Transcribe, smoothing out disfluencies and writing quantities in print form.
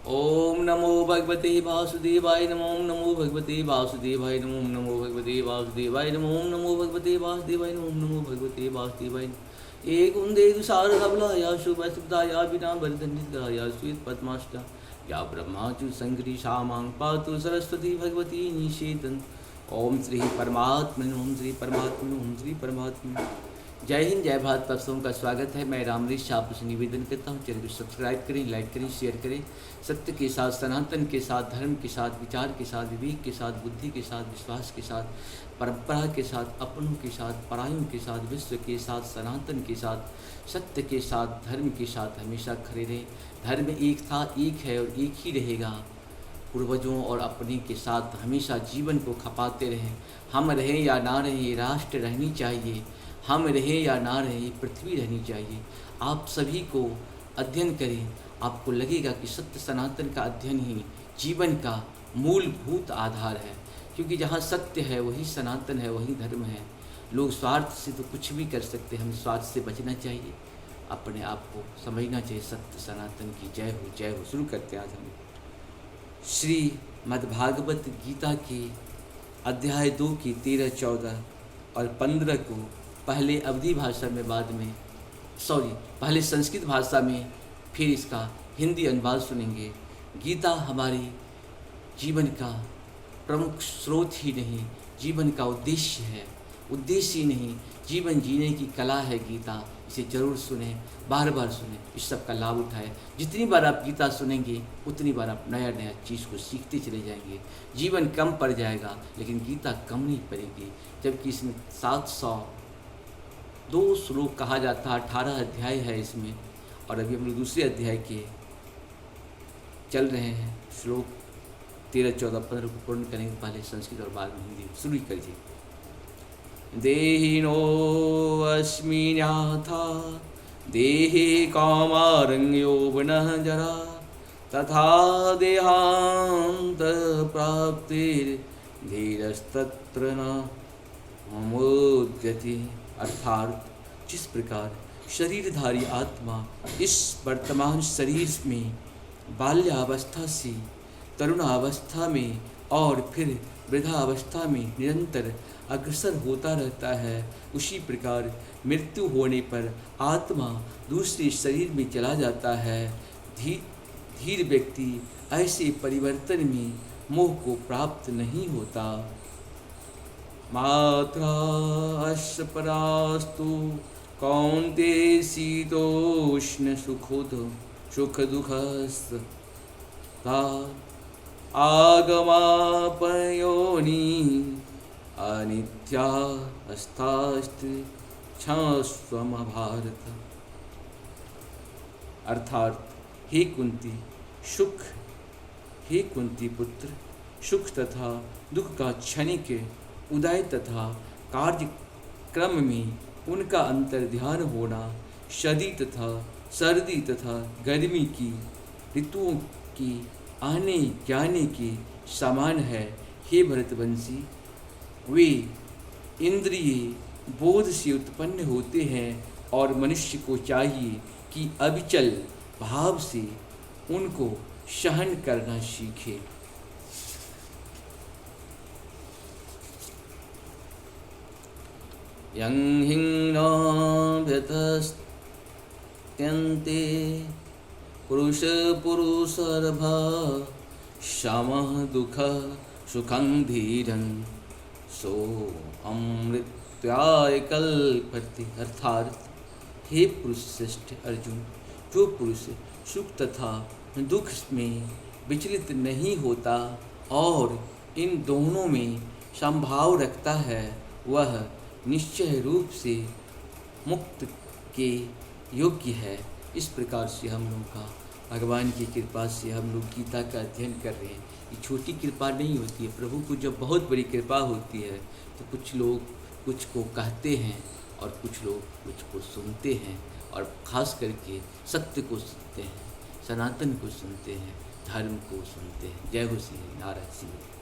ओम नमो भगवते वासुदेवाय नमो, ओम नमो भगवते वासुदेवाय नमो, ओम नमो भगवते वासुदेवाय नमो, ओम नमो भगवते वासुदेवाय नमो, ओम नमो भगवते वासुदेवाय नमो। एक उन्दे सारकबलाया शुभसुदाया विना वर्धनिद्राया श्वेत पद्माष्टा या ब्रह्माचु संकरी शामां पातु सरस्वती भगवती निषेधन। ओम श्री परमात्मने, ओम श्री परमात्मने, ओम श्री परमात्मने। जय हिंद, जय भारत। आप सबका स्वागत है। मैं रामरीश आपसे निवेदन करता हूँ, चैनल को सब्सक्राइब करें, लाइक करें, शेयर करें। सत्य के साथ, सनातन के साथ, धर्म के साथ, विचार के साथ, विवेक के साथ, बुद्धि के साथ, विश्वास के साथ, परंपरा के साथ, अपनों के साथ, परायों के साथ, विश्व के साथ, सनातन के साथ, सत्य के साथ, धर्म के साथ हमेशा खड़े रहें। धर्म एक था, एक है और एक ही रहेगा। पूर्वजों और अपने के साथ हमेशा जीवन को खपाते रहें। हम रहें या ना रहें, राष्ट्र रहनी चाहिए। हम रहें या ना रहें, पृथ्वी रहनी चाहिए। आप सभी को अध्ययन करें, आपको लगेगा कि सत्य सनातन का अध्ययन ही जीवन का मूलभूत आधार है। क्योंकि जहाँ सत्य है वही सनातन है, वही धर्म है। लोग स्वार्थ से तो कुछ भी कर सकते हैं, हमें स्वार्थ से बचना चाहिए, अपने आप को समझना चाहिए। सत्य सनातन की जय हो, जय हो। शुरू करते हैं आज हम श्रीमद्भागवत गीता के अध्याय 2 की 13, 14 और 15 को पहले अवधी भाषा में, बाद में पहले संस्कृत भाषा में, फिर इसका हिंदी अनुवाद सुनेंगे। गीता हमारी जीवन का प्रमुख स्रोत ही नहीं, जीवन का उद्देश्य है। उद्देश्य ही नहीं, जीवन जीने की कला है गीता। इसे जरूर सुने, बार बार सुने, इस सब का लाभ उठाएं। जितनी बार आप गीता सुनेंगे उतनी बार आप नया नया चीज़ को सीखते चले जाएंगे। जीवन कम पड़ जाएगा लेकिन गीता कम नहीं पड़ेगी। जबकि इसमें 702 श्लोक कहा जाता है, 18 अध्याय है इसमें। और अभी हम लोग दूसरे अध्याय के चल रहे हैं। श्लोक 13, 14, 15 को पूर्ण करेंगे, पहले संस्कृत और बाद में हिंदी। शुरू करिए। देहिनो अस्मिन्याथा देहे कामारं यौवनः जरा तथा देहांत प्राप्तिर्धीरस्तत्र न मुह्यते। अर्थात जिस प्रकार शरीरधारी आत्मा इस वर्तमान शरीर में बाल्यावस्था से तरुणावस्था में और फिर वृद्धावस्था में निरंतर अग्रसर होता रहता है, उसी प्रकार मृत्यु होने पर आत्मा दूसरे शरीर में चला जाता है। धीर व्यक्ति ऐसे परिवर्तन में मोह को प्राप्त नहीं होता। मात्रा अश्परास्तु कौन्तेय शीतोष्ण सुख दुःखस्ता आगमापयोनि अनित्या अस्तास्ति क्षमस्व भारत। अर्थात हे कुंती पुत्र, सुख तथा दुख का क्षणिक उदय तथा कार्यक्रम में उनका अंतर ध्यान होना, सर्दी तथा गर्मी की ऋतुओं की आने जाने के समान है। हे भरतवंशी, वे इंद्रिय बोध से उत्पन्न होते हैं और मनुष्य को चाहिए कि अविचल भाव से उनको सहन करना सीखे। यं हिंनाभ्यतस्त्यन्ते पुरुषर्भा शमः दुःख सुखं धीरं सो अमृत्याय कल्पते। अर्थात हे पुरुष श्रेष्ठ अर्जुन, जो पुरुष सुख तथा दुख में विचलित नहीं होता और इन दोनों में संभाव रखता है, वह निश्चय रूप से मुक्त के योग्य है। इस प्रकार से हम लोगों का भगवान की कृपा से हम लोग गीता का अध्ययन कर रहे हैं। ये छोटी कृपा नहीं होती है। प्रभु को जब बहुत बड़ी कृपा होती है तो कुछ लोग कुछ को कहते हैं और कुछ लोग कुछ को सुनते हैं, और ख़ास करके सत्य को सुनते हैं, सनातन को सुनते हैं, धर्म को सुनते हैं। जय हो श्री नारायण।